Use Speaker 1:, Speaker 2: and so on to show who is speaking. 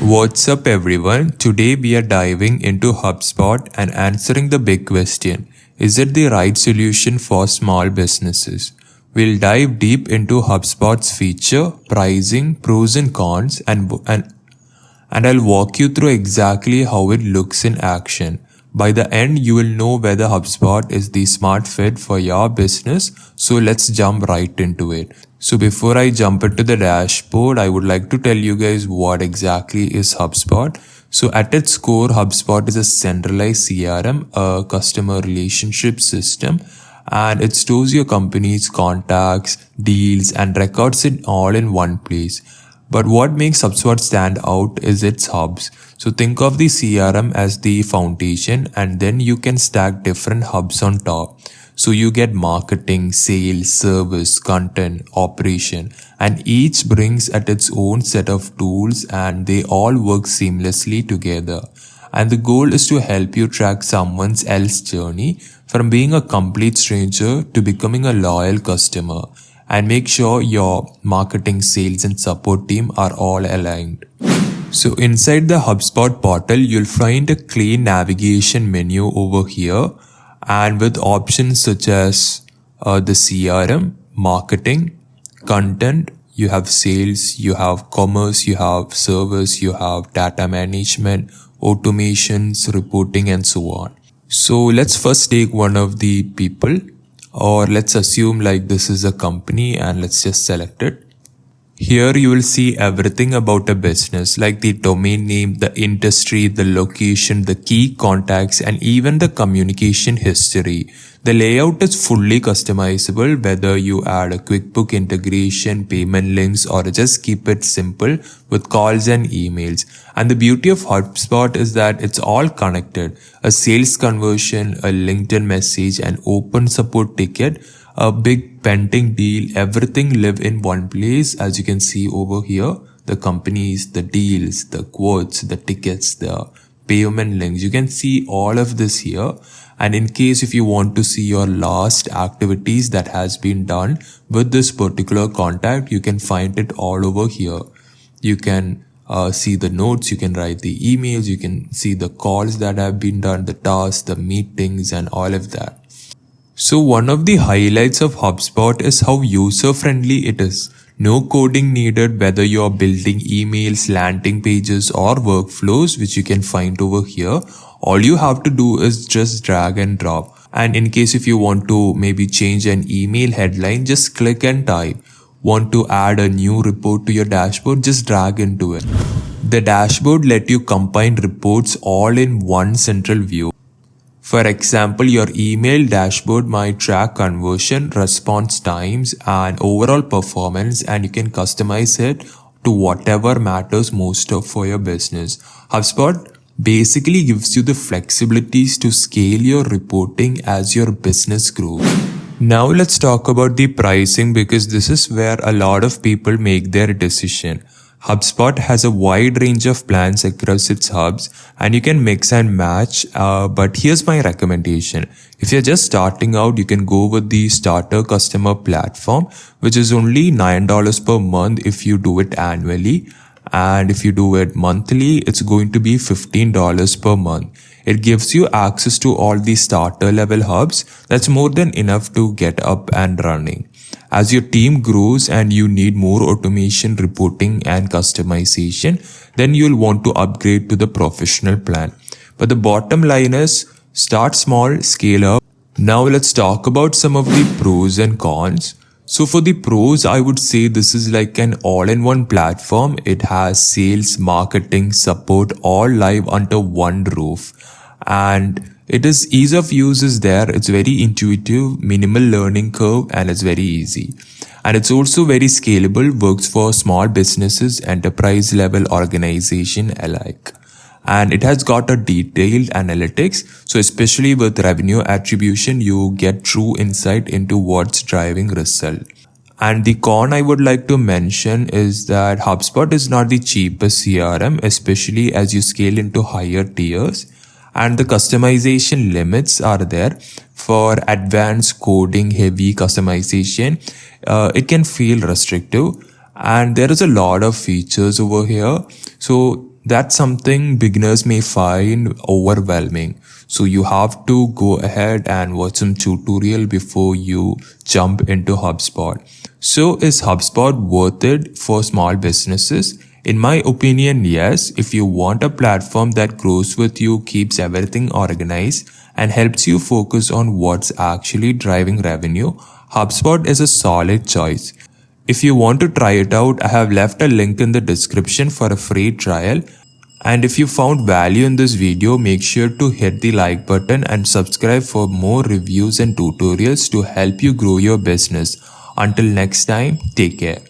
Speaker 1: What's up everyone? Today we are diving into HubSpot and answering the big question. Is it the right solution for small businesses? We'll dive deep into HubSpot's feature, pricing, pros and cons and I'll walk you through exactly how it looks in action. By the end, you will know whether HubSpot is the smart fit for your business. So let's jump right into it. So before I jump into the dashboard, I would like to tell you guys what exactly is HubSpot. So at its core, HubSpot is a centralized CRM, a customer relationship system, and it stores your company's contacts, deals, and records it all in one place. But what makes HubSpot stand out is its hubs. So think of the CRM as the foundation, and then you can stack different hubs on top. So you get marketing, sales, service, content, operation, and each brings at its own set of tools and they all work seamlessly together. And the goal is to help you track someone else's journey from being a complete stranger to becoming a loyal customer, and make sure your marketing, sales and support team are all aligned. So inside the HubSpot portal, you'll find a clean navigation menu over here, and with options such as the CRM, marketing, content, you have sales, you have commerce, you have service, you have data management, automations, reporting and so on. So let's first take one of the people, or let's assume like this is a company, and let's just select it. Here you will see everything about a business, like the domain name, the industry, the location, the key contacts, and even the communication history. The layout is fully customizable, whether you add a QuickBook integration, payment links, or just keep it simple with calls and emails. And the beauty of HubSpot is that it's all connected. A sales conversion, a LinkedIn message, an open support ticket, a big pending deal, everything live in one place. As you can see over here, the companies, the deals, the quotes, the tickets, the payment links, you can see all of this here. And in case if you want to see your last activities that has been done with this particular contact, you can find it all over here. You can see the notes, you can write the emails, you can see the calls that have been done, the tasks, the meetings and all of that. So one of the highlights of HubSpot is how user-friendly it is. No coding needed, whether you're building emails, landing pages or workflows, which you can find over here. All you have to do is just drag and drop. And in case if you want to maybe change an email headline, just click and type. Want to add a new report to your dashboard, just drag into it. The dashboard let you combine reports all in one central view. For example, your email dashboard might track conversion, response times, and overall performance, and you can customize it to whatever matters most for your business. HubSpot basically gives you the flexibilities to scale your reporting as your business grows. Now let's talk about the pricing, because this is where a lot of people make their decision. HubSpot has a wide range of plans across its hubs, and you can mix and match, but here's my recommendation. If you're just starting out, you can go with the starter customer platform, which is only $9 per month if you do it annually, and if you do it monthly, it's going to be $15 per month. It gives you access to all the starter level hubs. That's more than enough to get up and running. As your team grows and you need more automation, reporting and customization, then you'll want to upgrade to the professional plan. But the bottom line is start small, scale up. Now let's talk about some of the pros and cons. So for the pros, I would say this is like an all-in-one platform. It has sales, marketing, support all live under one roof. And it is ease of use is there. It's very intuitive, minimal learning curve, and it's very easy. And it's also very scalable, works for small businesses, enterprise level organization alike. And it has got a detailed analytics. So especially with revenue attribution, you get true insight into what's driving result. And the con I would like to mention is that HubSpot is not the cheapest CRM, especially as you scale into higher tiers. And the customization limits are there. For advanced coding heavy customization, it can feel restrictive. and there is a lot of features over here. So that's something beginners may find overwhelming. So you have to go ahead and watch some tutorial before you jump into HubSpot. So is HubSpot worth it for small businesses? In my opinion, yes. If you want a platform that grows with you, keeps everything organized, and helps you focus on what's actually driving revenue, HubSpot is a solid choice. If you want to try it out, I have left a link in the description for a free trial. And if you found value in this video, make sure to hit the like button and subscribe for more reviews and tutorials to help you grow your business. Until next time, take care.